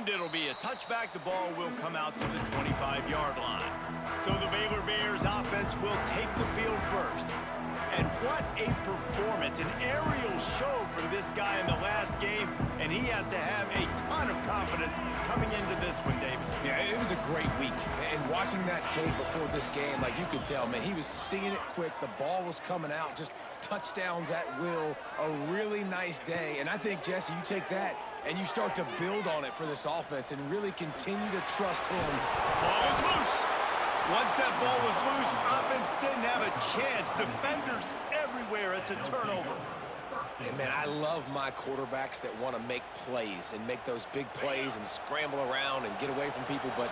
And it'll be a touchback. The ball will come out to the 25-yard line. So the Baylor Bears offense will take the field first. And what a performance, an aerial show for this guy in the last game, and he has to have a ton of confidence coming into this one, David. Yeah, it was a great week. And watching that tape before this game, like you could tell, man, he was seeing it quick. The ball was coming out, just touchdowns at will. A really nice day. And I think, Jesse, you take that and you start to build on it for this offense and really continue to trust him. Ball is loose. Once that ball was loose, offense didn't have a chance. Defenders everywhere. It's a turnover. And, man, I love my quarterbacks that want to make plays and make those big plays and scramble around and get away from people, but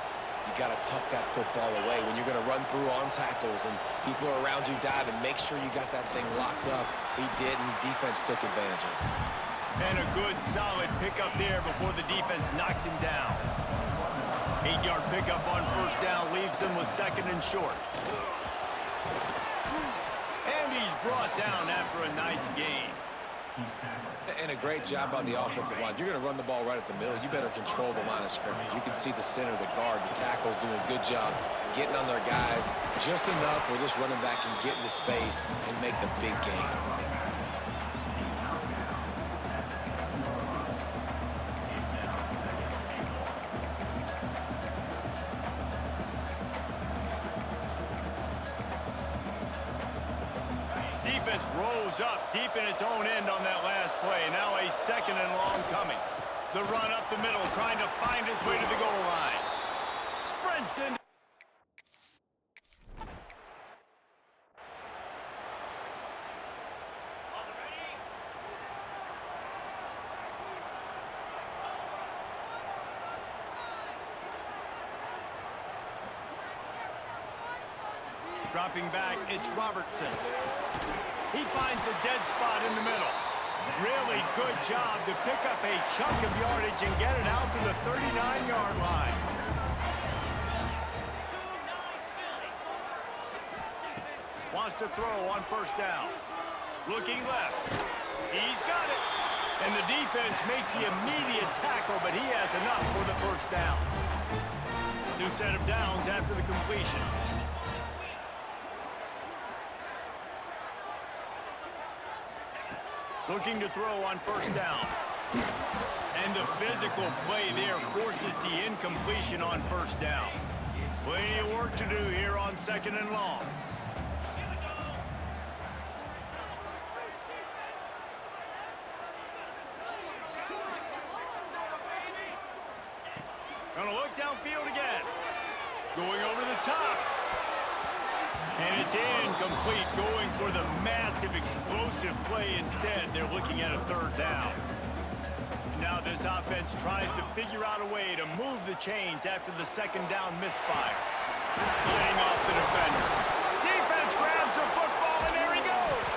you got to tuck that football away when you're going to run through arm tackles and people are around you diving. Make sure you got that thing locked up. He did, and defense took advantage of it. And a good, solid pickup there before the defense knocks him down. 8-yard pickup on first down leaves him with second and short. And he's brought down after a nice gain. And a great job on the offensive line. You're going to run the ball right at the middle. You better control the line of scrimmage. You can see the center, the guard, the tackle's doing a good job getting on their guys just enough where this running back can get into space and make the big gain. Defense rose up deep in its own end on that last play. Now a second and long coming. The run up the middle, trying to find its way to the goal line. Sprints in. Dropping back, it's Robertson. He finds a dead spot in the middle. Really good job to pick up a chunk of yardage and get it out to the 39-yard line. Wants to throw on first down. Looking left. He's got it. And the defense makes the immediate tackle, but he has enough for the first down. New set of downs after the completion. Looking to throw on first down. And the physical play there forces the incompletion on first down. Plenty of work to do here on second and long. Gonna look downfield again. Going over the top. And it's incomplete, going for the massive explosive play instead. They're looking at a third down. Now this offense tries to figure out a way to move the chains after the second down misfire. Laying off the defender. Defense grabs the football, and there he goes.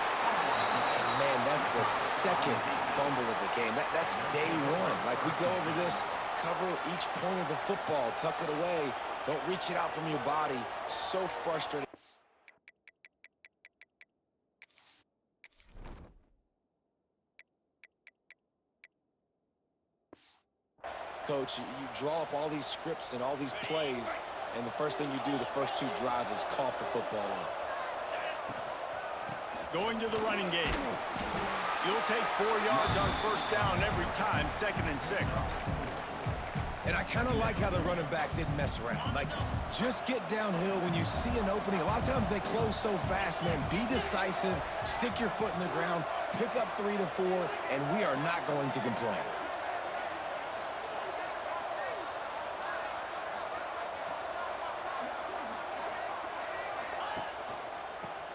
And man, that's the second fumble of the game. That's day one. Like, we go over this, cover each point of the football, tuck it away. Don't reach it out from your body. So frustrating. Coach, you draw up all these scripts and all these plays, and the first thing you do the first two drives is cough the football up. Going to the running game. You'll take 4 yards on first down every time, 2nd and 6. And I kind of like how the running back didn't mess around. Like, just get downhill when you see an opening. A lot of times they close so fast, man. Be decisive, stick your foot in the ground, pick up 3 to 4, and we are not going to complain.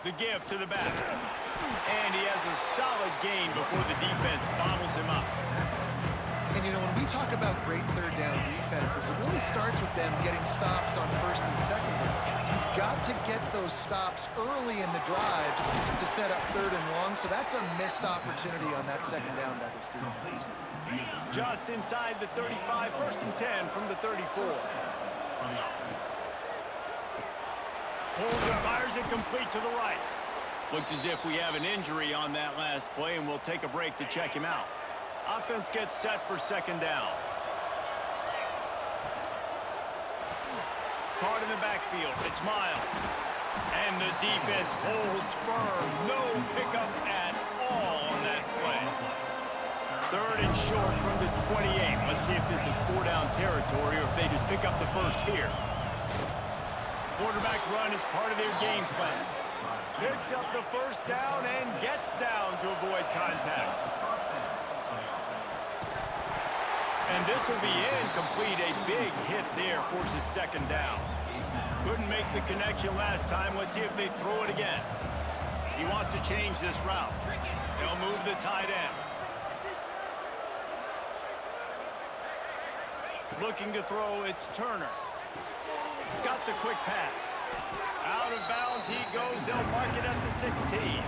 The give to the back. And he has a solid gain before the defense bottles him up. And, you know, when we talk about great third down defenses, it really starts with them getting stops on first and second down. You've got to get those stops early in the drives to set up third and long, so that's a missed opportunity on that second down by this defense. Just inside the 35, 1st and 10 from the 34. Pulls and fires it complete to the right. Looks as if we have an injury on that last play, and we'll take a break to check him out. Offense gets set for second down. Caught in the backfield. It's Miles. And the defense holds firm. No pickup at all on that play. 3rd and short from the 28. Let's see if this is 4-down territory or if they just pick up the first here. Quarterback run is part of their game plan. Picks up the first down and gets down to avoid contact. And this will be incomplete. A big hit there forces 2nd down. Couldn't make the connection last time. Let's see if they throw it again. He wants to change this route. They'll move the tight end. Looking to throw, it's Turner. Got the quick pass. Out of bounds he goes. They'll mark it at the 16.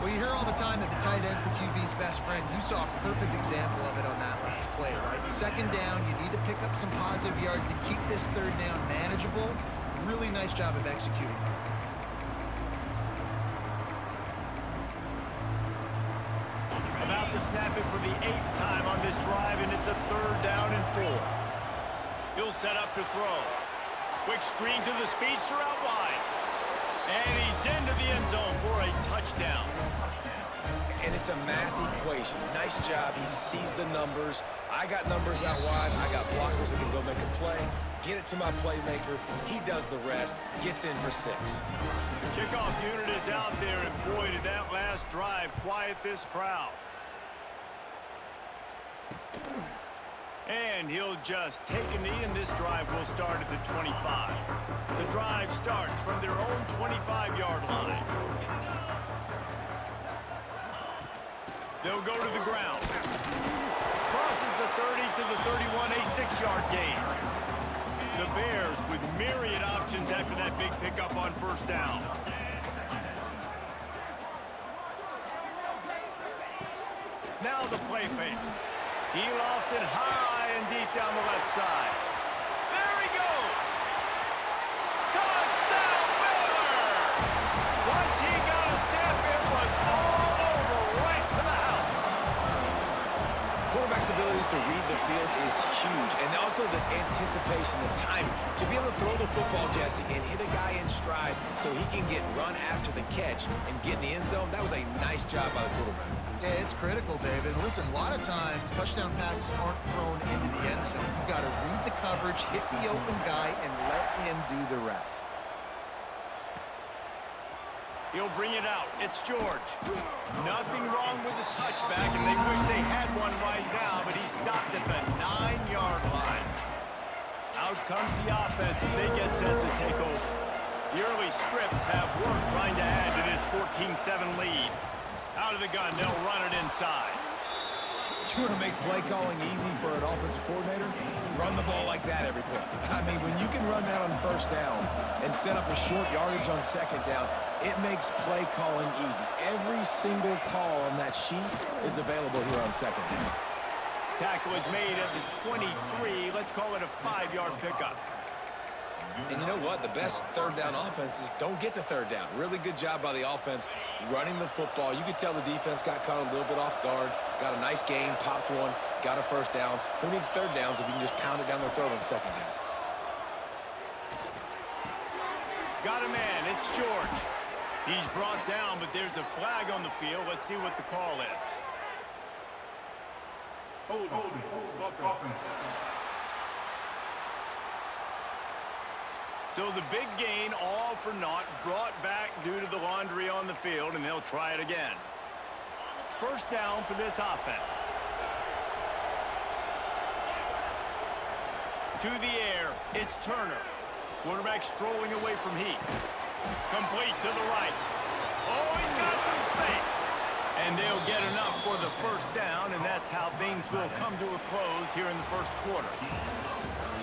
Well, you hear all the time that the tight end's the QB's best friend. You saw a perfect example of it on that last play, right? 2nd down, you need to pick up some positive yards to keep this 3rd down manageable. Really nice job of executing. About to snap it for the 8th time on this drive, and it's a 3rd down and 4. He'll set up to throw. Quick screen to the speedster out wide. And he's into the end zone for a touchdown. And it's a math equation. Nice job. He sees the numbers. I got numbers out wide. I got blockers that can go make a play. Get it to my playmaker. He does the rest. Gets in for 6. The kickoff unit is out there, and boy, did that last drive quiet this crowd. And he'll just take a knee, and this drive will start at the 25. The drive starts from their own 25-yard line. They'll go to the ground. Crosses the 30 to the 31, a 6-yard gain. The Bears with myriad options after that big pickup on 1st down. Now the play fake. He lofts it high and deep down the left side. There he goes! Touchdown, Baylor! Once he got a step, it was all over right to the house. Quarterback's abilities to read the field is huge, and also the anticipation, the timing. To be able to throw the football, Jesse, and hit a guy in stride so he can get run after the catch and get in the end zone, that was a nice job by the quarterback. Yeah, it's critical, David. Listen, a lot of times touchdown passes aren't thrown into the end zone. You've got to read the coverage, hit the open guy, and let him do the rest. He'll bring it out. It's George. Nothing wrong with the touchback, and they wish they had one right now, but he stopped at the 9-yard line. Out comes the offense as they get set to take over. The early scripts have worked trying to add to this 14-7 lead. Out of the gun, they'll run it inside. You want to make play calling easy for an offensive coordinator? Run the ball like that every play. I mean, when you can run that on 1st down and set up a short yardage on 2nd down, it makes play calling easy. Every single call on that sheet is available here on 2nd down. Tackle is made at the 23. Let's call it a 5-yard pickup. And you know what? The best 3rd down offenses don't get to 3rd down. Really good job by the offense running the football. You could tell the defense got caught a little bit off guard. Got a nice gain, popped one, got a 1st down. Who needs 3rd downs if you can just pound it down their throat on 2nd down? Got a man. It's George. He's brought down, but there's a flag on the field. Let's see what the call is. Hold on. So the big gain, all for naught, brought back due to the laundry on the field, and they'll try it again. 1st down for this offense. To the air, it's Turner. Quarterback strolling away from heat. Complete to the right. Oh, he's got some space. And they'll get enough for the 1st down, and that's how things will come to a close here in the 1st quarter.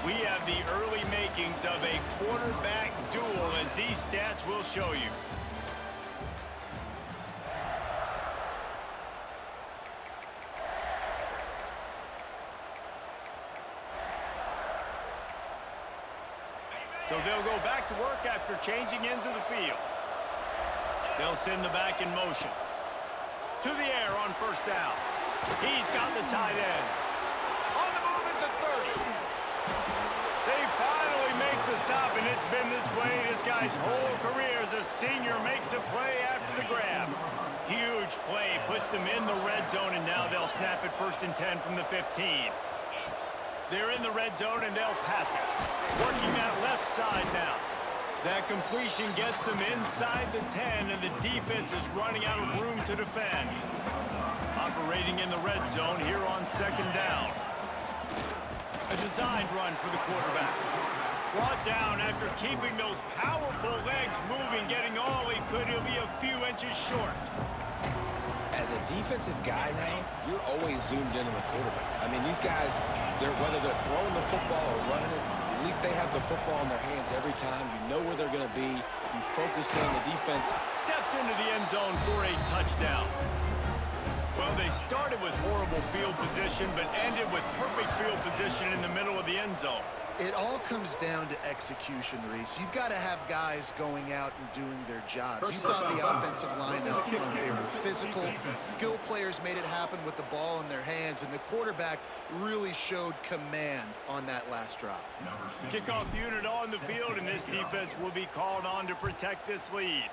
We have the early makings of a quarterback duel, as these stats will show you. So they'll go back to work after changing into the field. They'll send the back in motion. To the air on 1st down. He's got the tight end. On the move at the 30. They finally make the the stop, and it's been this way this guy's whole career as a senior makes a play after the grab. Huge play, puts them in the red zone, and now they'll snap it 1st and 10 from the 15. They're in the red zone, and they'll pass it. Working that left side now. That completion gets them inside the 10, and the defense is running out of room to defend. Operating in the red zone here on 2nd down. A designed run for the quarterback. Brought down after keeping those powerful legs moving, getting all he could. He'll be a few inches short. As a defensive guy now, you're always zoomed in on the quarterback. I mean, these guys, whether they're throwing the football or running it, at least they have the football in their hands every time. You know where they're going to be. You focus in. The defense steps into the end zone for a touchdown. Well, they started with horrible field position, but ended with perfect field position in the middle of the end zone. It all comes down to execution, Reese. You've got to have guys going out and doing their jobs. You saw the offensive line up front. They were physical. Skill players made it happen with the ball in their hands, and the quarterback really showed command on that last drive. Kickoff unit on the field, and this defense will be called on to protect this lead.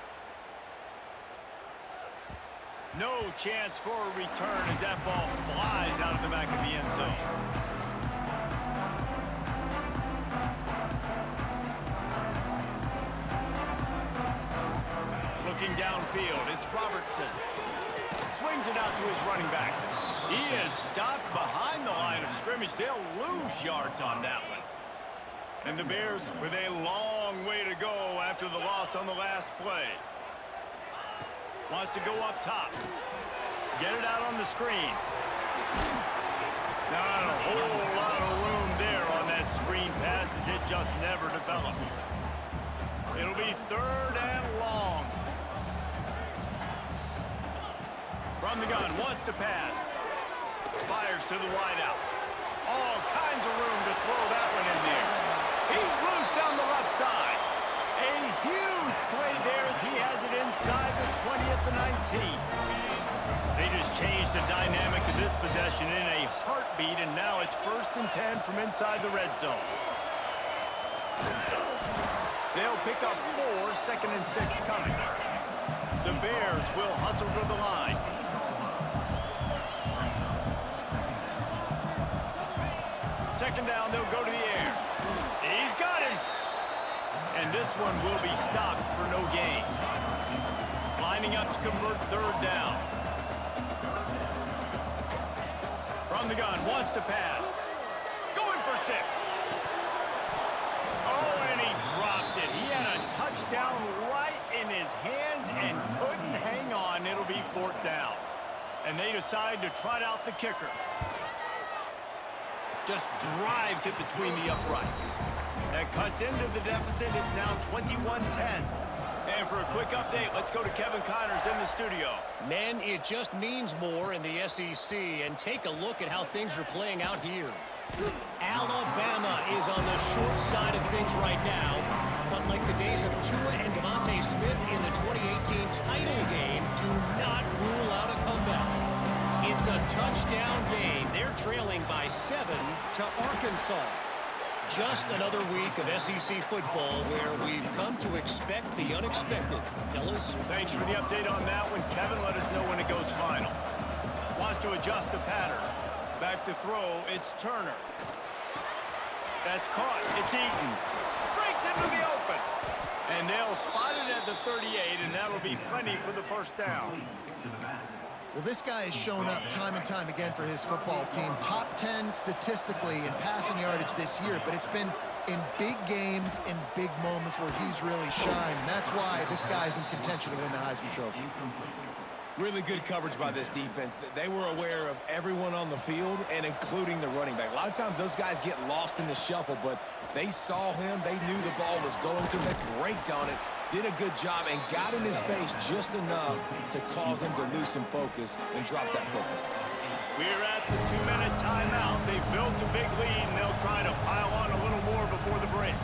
No chance for a return as that ball flies out of the back of the end zone. Looking downfield, it's Robertson. Swings it out to his running back. He is stopped behind the line of scrimmage. They'll lose yards on that one. And the Bears with a long way to go after the loss on the last play. Wants to go up top. Get it out on the screen. Not a whole lot of room there on that screen pass as it just never developed. It'll be 3rd and long. From the gun, wants to pass. Fires to the wideout. All kinds of room to throw that one in there. He's loose down the left side. A huge play there as he has it inside the 20 at the 19. They just changed the dynamic of this possession in a heartbeat, and now it's 1st and 10 from inside the red zone. They'll pick up 4, 2nd and 6 coming. The Bears will hustle to the line. Second down, they'll go to the air. He's got him. And this one will be stopped for no gain. Lining up to convert 3rd down. From the gun, wants to pass. Going for 6. Oh, and he dropped it. He had a touchdown right in his hands and couldn't hang on. It'll be 4th down. And they decide to trot out the kicker. Just drives it between the uprights. That cuts into the deficit. It's now 21-10. And for a quick update, let's go to Kevin Connors in the studio. Man, it just means more in the SEC. And take a look at how things are playing out here. Alabama is on the short side of things right now. But like the days of Tua and Devontae Smith in the 2018 title game, do not rule out a comeback. It's a touchdown game. They're trailing by 7 to Arkansas. Just another week of SEC football where we've come to expect the unexpected. Fellas? Thanks for the update on that one. Kevin, let us know when it goes final. Wants to adjust the pattern. Back to throw, it's Turner. That's caught. It's Eaton. Breaks into the open. And they'll spot it at the 38, and that'll be plenty for the 1st down. Well, this guy has shown up time and time again for his football team. Top 10 statistically in passing yardage this year, but it's been in big games, in big moments where he's really shined. And that's why this guy's in contention to win the Heisman Trophy. Really good coverage by this defense. They were aware of everyone on the field, and including the running back. A lot of times those guys get lost in the shuffle, but they saw him. They knew the ball was going to. They braked on it, did a good job, and got in his face just enough to cause him to lose some focus and drop that football. We're at the 2-minute timeout. They've built a big lead, and they'll try to pile on a little more before the break.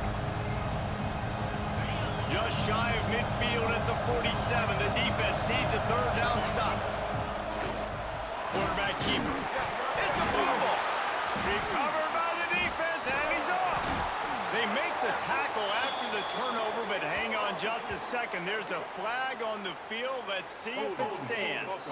Just shy of midfield at the 47. The defense needs a 3rd down stop. Quarterback keeper. It's a fumble. Recovered by the defense, and he's off. They make the tackle after the turnover, but hang on just a second. There's a flag on the field. Let's see if it stands.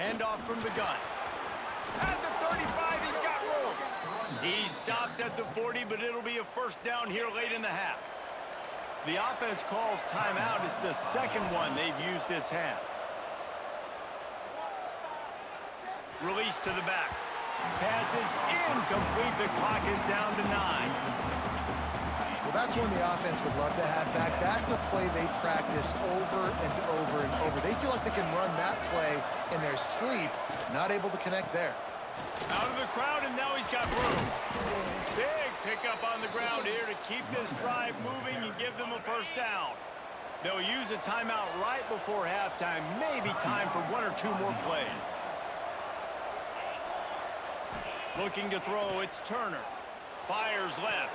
Handoff from the gun. At the 35, he's got room. He stopped at the 40, but it'll be a first down here late in the half. The offense calls timeout. It's the second one they've used this half. Release to the back. Pass is incomplete. The clock is down to 9. Well, that's one the offense would love to have back. That's a play they practice over and over and over. They feel like they can run that play in their sleep, not able to connect there. Out of the crowd, and now he's got room. Big pickup on the ground here to keep this drive moving and give them a first down. They'll use a timeout right before halftime. Maybe time for 1 or 2 more plays. Looking to throw, it's Turner. Fires left.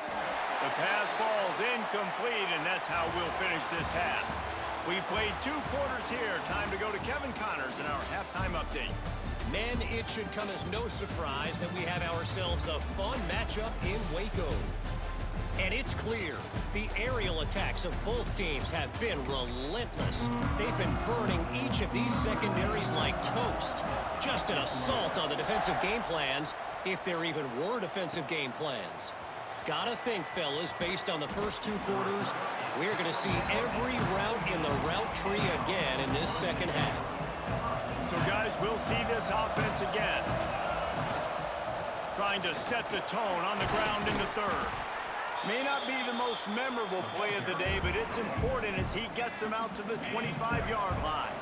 The pass falls incomplete, and that's how we'll finish this half. We've played 2 quarters here. Time to go to Kevin Connors in our halftime update. Men, it should come as no surprise that we have ourselves a fun matchup in Waco. And it's clear, the aerial attacks of both teams have been relentless. They've been burning each of these secondaries like toast. Just an assault on the defensive game plans, if there even were defensive game plans. Gotta think, fellas, based on the first 2 quarters, we're going to see every route in the route tree again in this second half. So, guys, we'll see this offense again. Trying to set the tone on the ground in the third. May not be the most memorable play of the day, but it's important as he gets them out to the 25-yard line.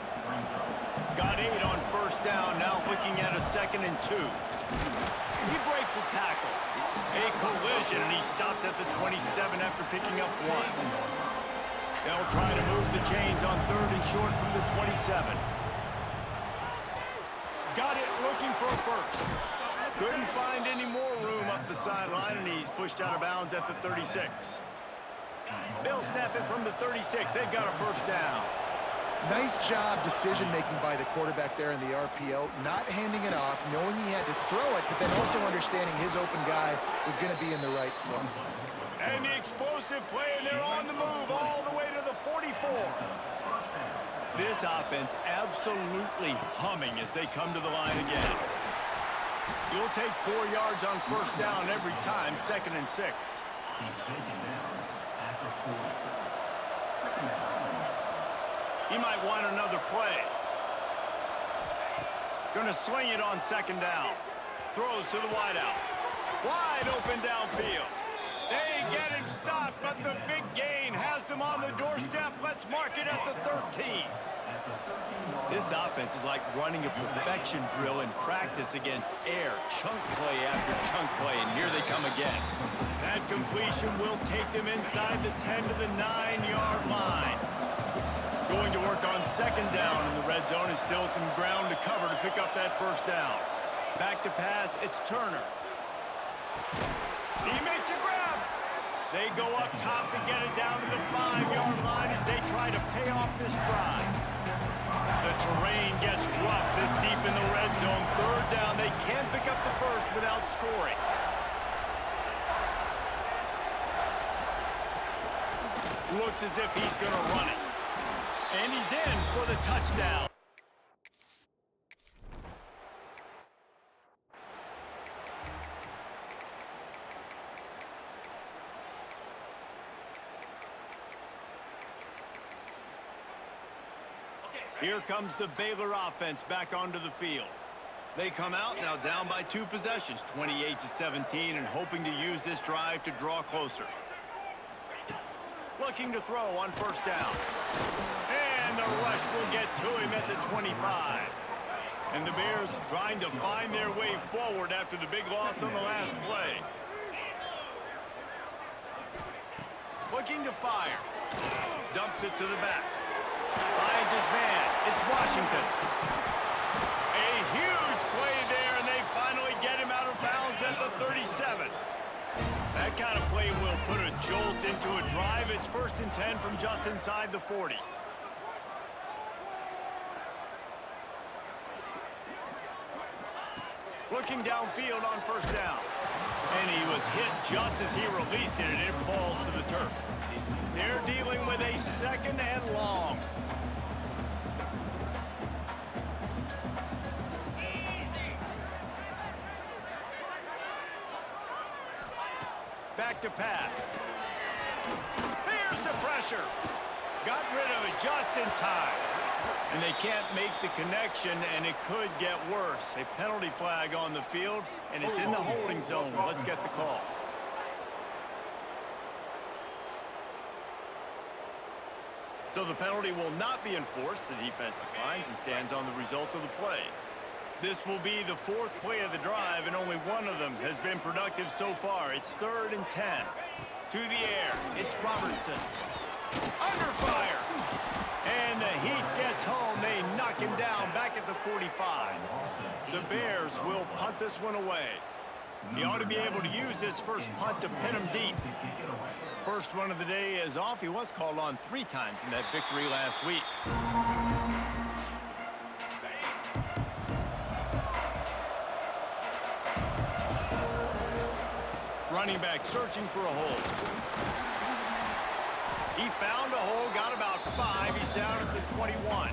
Got 8 on first down, now looking at a 2nd and 2. He breaks a tackle. A collision, and he stopped at the 27 after picking up 1. They'll try to move the chains on 3rd and short from the 27. Got it, looking for a first. Couldn't find any more room up the sideline, and he's pushed out of bounds at the 36. They'll snap it from the 36. They've got a first down. Nice job decision-making by the quarterback there in the RPO, not handing it off, knowing he had to throw it, but then also understanding his open guy was going to be in the right front. And the explosive play, and they're on the move all the way to the 44. This offense absolutely humming as they come to the line again. You'll take 4 yards on first down every time, 2nd and 6. He might want another play. Gonna swing it on 2nd down. Throws to the wideout. Wide open downfield. They get him stopped, but the big gain has them on the doorstep. Let's mark it at the 13. This offense is like running a perfection drill in practice against air. Chunk play after chunk play, and here they come again. That completion will take them inside the 10 to the 9-yard line. Going to work on 2nd down in the red zone, and still some ground to cover to pick up that first down. Back to pass, it's Turner. He makes a grab. They go up top to get it down to the 5-yard line as they try to pay off this drive. The terrain gets rough this deep in the red zone. 3rd down, they can't pick up the first without scoring. Looks as if he's going to run it. And he's in for the touchdown. Here comes the Baylor offense back onto the field. They come out now down by 2 possessions, 28-17, and hoping to use this drive to draw closer. Looking to throw on first down. And the rush will get to him at the 25. And the Bears trying to find their way forward after the big loss on the last play. Looking to fire. Dumps it to the back. Finds his man. It's Washington. A huge play there, and they It's 1st and 10 from just inside the 40. Looking downfield on 1st down. And he was hit just as he released it, and it falls to the turf. They're dealing with a 2nd and long. Back to pass. Here's the pressure. Got rid of it just in time. And they can't make the connection, and it could get worse. A penalty flag on the field, and it's in the holding zone. Let's get the call. So the penalty will not be enforced. The defense declines and stands on the result of the play. This will be the 4th play of the drive, and only one of them has been productive so far. It's 3rd and 10. To the air. It's Robertson. Under fire. And the Heat gets home. They knock him down back at the 45. The Bears will punt this one away. He ought to be able to use this first punt to pin him deep. First one of the day is off. He was called on 3 times in that victory last week. Running back searching for a hole. He found a hole, got about 5. He's down at the 21.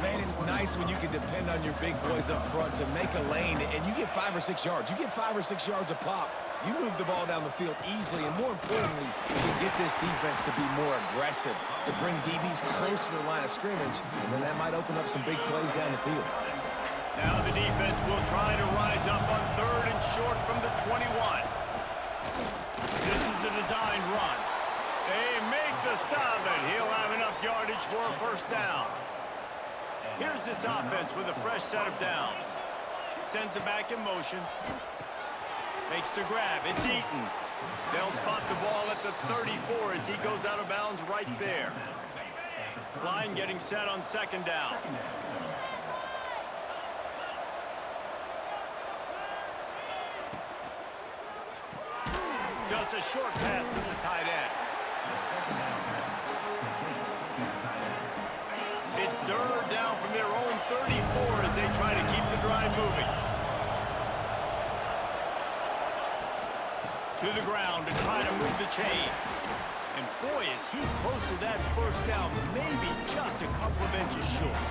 Man, it's nice when you can depend on your big boys up front to make a lane, and you get 5 or 6 yards. You get 5 or 6 yards a pop. You move the ball down the field easily, and more importantly, you get this defense to be more aggressive, to bring DBs close to the line of scrimmage, and then that might open up some big plays down the field. Now the defense will try to rise up on 3rd and short from the 21. This is a designed run. They make the stop, and he'll have enough yardage for a 1st down. Here's this offense with a fresh set of downs. Sends it back in motion. Makes the grab. It's Eaton. They'll spot the ball at the 34 as he goes out of bounds right there. Line getting set on 2nd down. Just a short pass to the tight end. It's 3rd down from their own 34 as they try to keep the drive moving. To the ground to try to move the chains. And boy, is he close to that 1st down, maybe just a couple of inches short.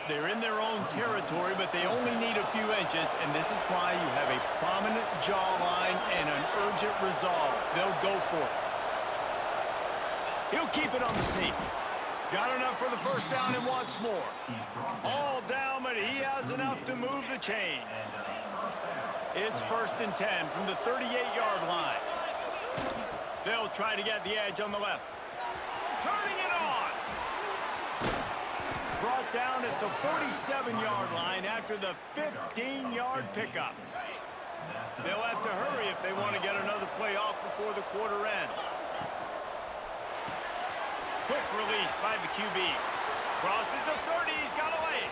They're in their own territory, but they only need a few inches, and this is why you have a prominent jawline and an urgent resolve. They'll go for it. He'll keep it on the sneak. Got enough for the 1st down and wants more. All down, but he has enough to move the chains. It's 1st and 10 from the 38-yard line. They'll try to get the edge on the left. Turning it on. Brought down at the 47-yard line after the 15-yard pickup. They'll have to hurry if they want to get another play off before the quarter ends. Quick release by the QB. Crosses the 30. He's got away.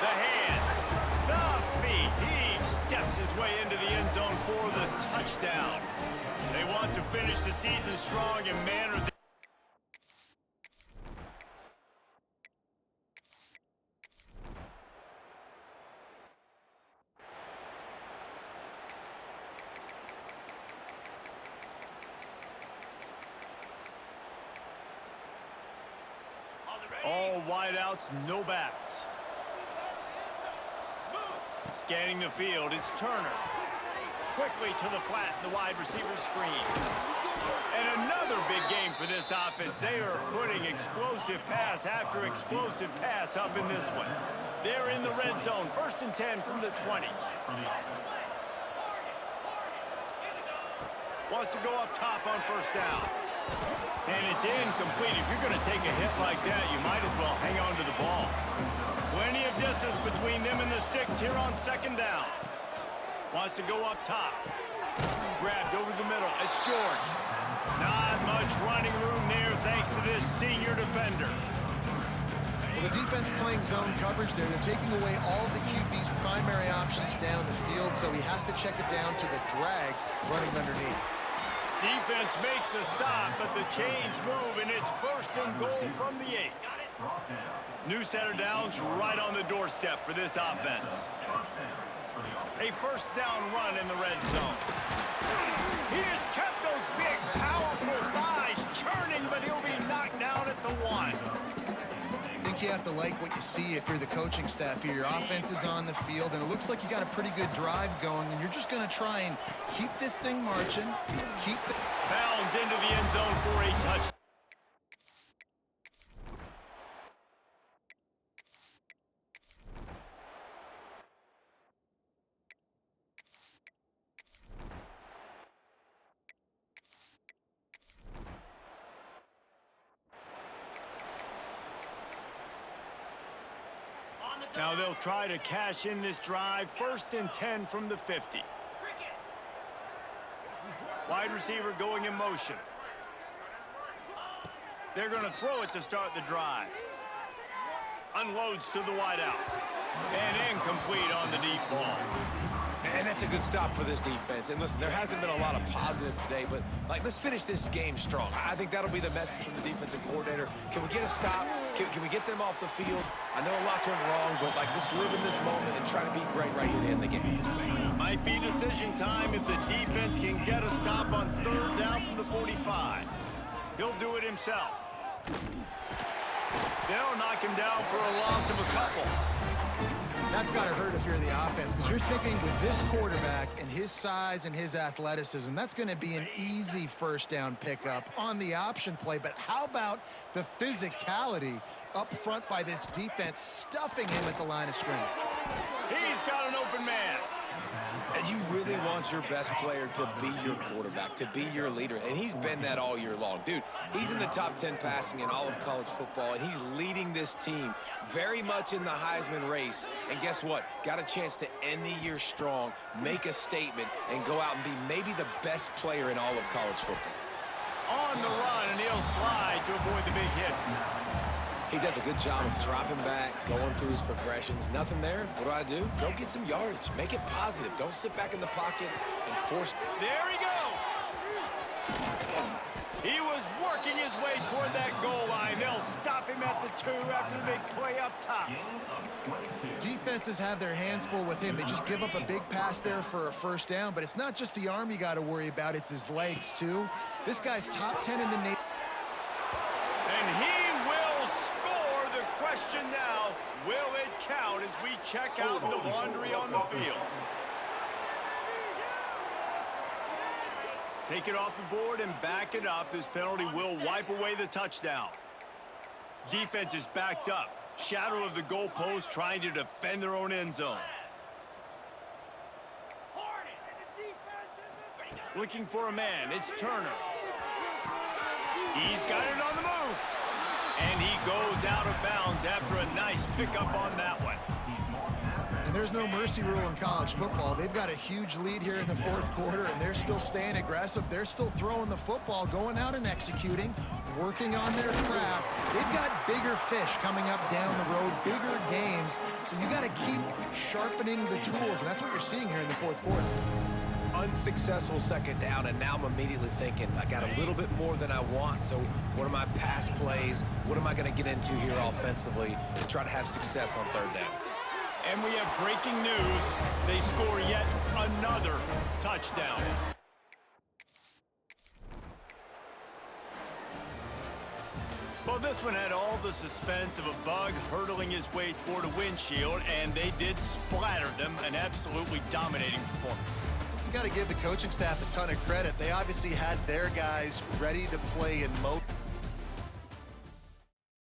The hands. The feet. He steps his way into the end zone for the touchdown. They want to finish the season strong, and man, are they... All wideouts, no backs. Scanning the field, it's Turner. Quickly to the flat, the wide receiver screen. And another big game for this offense. They are putting explosive pass after explosive pass up in this one. They're in the red zone, 1st and 10 from the 20. Wants to go up top on 1st down. And it's incomplete. If you're going to take a hit like that, you might as well hang on to the ball. Plenty of distance between them and the sticks here on 2nd down. Wants to go up top. Grabbed over the middle. It's George. Not much running room there thanks to this senior defender. Well, the defense playing zone coverage there. They're taking away all of the QB's primary options down the field, so he has to check it down to the drag running underneath. Defense makes a stop, but the chains move, and it's 1st and goal from the 8. New set of downs right on the doorstep for this offense. A 1st down run in the red zone. He has kept those big, powerful thighs churning, but he'll be knocked down at the 1. I think you have to like what you see if you're the coaching staff here. Your offense is on the field, and it looks like you got a pretty good drive going, and you're just going to try and keep this thing marching. Bounds into the end zone for a touchdown. Now they'll try to cash in this drive. 1st and 10 from the 50. Wide receiver going in motion. They're going to throw it to start the drive. Unloads to the wideout. And incomplete on the deep ball. And that's a good stop for this defense. And listen, there hasn't been a lot of positive today, but let's finish this game strong. I think that'll be the message from the defensive coordinator. Can we get a stop? Can we get them off the field? I know a lot's went wrong, but let's live in this moment and try to be great right here to end the game. Might be decision time if the defense can get a stop on 3rd down from the 45. He'll do it himself. They'll knock him down for a loss of a couple. That's got to hurt if you're the offense, because you're thinking with this quarterback and his size and his athleticism, that's going to be an easy 1st down pickup on the option play. But how about the physicality up front by this defense, stuffing him at the line of scrimmage? He's got an open man. And you really want your best player to be your quarterback, to be your leader. And he's been that all year long. Dude, he's in the top 10 passing in all of college football, and he's leading this team very much in the Heisman race. And guess what? Got a chance to end the year strong, make a statement, and go out and be maybe the best player in all of college football. On the run, and he'll slide to avoid the big hit. He does a good job of dropping back, going through his progressions. Nothing there. What do? Go get some yardage. Make it positive. Don't sit back in the pocket and force. There he goes. He was working his way toward that goal line. They'll stop him at the 2 after the big play up top. Defenses have their hands full with him. They just give up a big pass there for a 1st down, but it's not just the arm you got to worry about. It's his legs, too. This guy's top 10 in the nation. And he will score. The question now, will it count as we check out the laundry on the field? Take it off the board and back it up. This penalty will wipe away the touchdown. Defense is backed up. Shadow of the goalpost trying to defend their own end zone. Looking for a man. It's Turner. He's got it on the move. And he goes out of bounds after a nice pickup on that one. And there's no mercy rule in college football. They've got a huge lead here in the 4th quarter, and they're still staying aggressive. They're still throwing the football, going out and executing, working on their craft. They've got bigger fish coming up down the road, bigger games. So you got to keep sharpening the tools, and that's what you're seeing here in the 4th quarter. Unsuccessful 2nd down, and now I'm immediately thinking, I got a little bit more than I want, so what are my pass plays? What am I going to get into here offensively to try to have success on 3rd down? And we have breaking news. They score yet another touchdown. Well, this one had all the suspense of a bug hurtling his way toward a windshield, and they did splatter them. An absolutely dominating performance. You got to give the coaching staff a ton of credit. They obviously had their guys ready to play in mode.